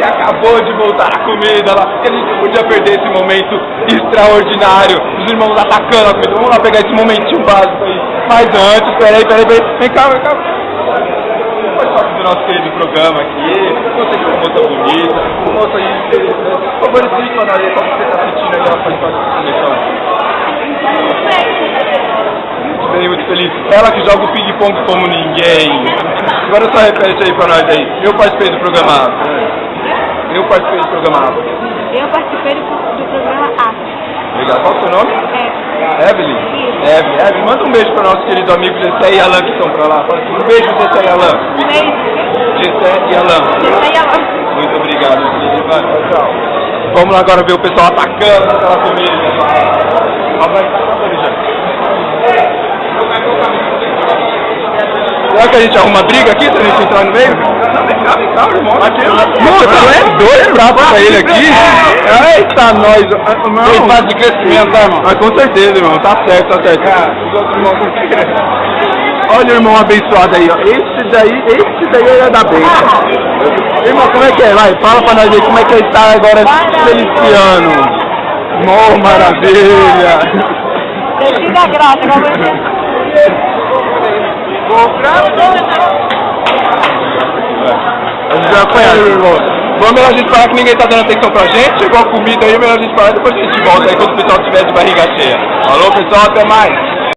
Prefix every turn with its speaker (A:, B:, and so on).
A: que acabou de voltar a comida lá, que a gente não podia perder esse momento extraordinário, os irmãos atacando a comida. Vamos lá pegar esse momentinho básico aí. Mas antes, peraí, vem cá. Faz parte do nosso querido programa aqui, você que é uma moça bonita, uma moça interessante. Por favor, explique pra nós aí como você tá sentindo aí, ela faz parte da comissão. Muito feliz. Ela que joga o ping-pong como ninguém. Agora só repete aí pra nós aí. Eu participei do programa A. Eu participei do programa A.
B: Eu participei do programa A.
A: Legal. Qual é o seu nome? Evelyn? Evelyn, manda um beijo para nossos queridos amigos Gessé e Alan que estão pra lá. Fala assim, um beijo, Gessé e Alan.
B: Um beijo.
A: Gessé e Alan. Muito obrigado, tchau. Vamos lá agora ver o pessoal atacando aquela comida. Será que a gente arruma briga aqui se a gente entrar no meio? Não, vem cá, irmão. Aqui, moça, é doido bravo pra ele aqui. Eita, nós. Tem fase de crescimento, tá, irmão? Mas com certeza, irmão. Tá certo. Os outros irmãos não querem. Olha o irmão abençoado aí, ó. Esse daí é da bênção. Irmão, como é que é? Vai, fala pra nós aí como é que ele tá agora feliciano. Oh, maravilha.
B: Devido a graça, como eu disse.
A: Vamos melhor a gente falar que ninguém tá dando atenção pra gente. Chegou a comida aí, melhor a gente falar. Depois a gente volta aí quando o pessoal estiver de barriga cheia. Falou, pessoal, até mais.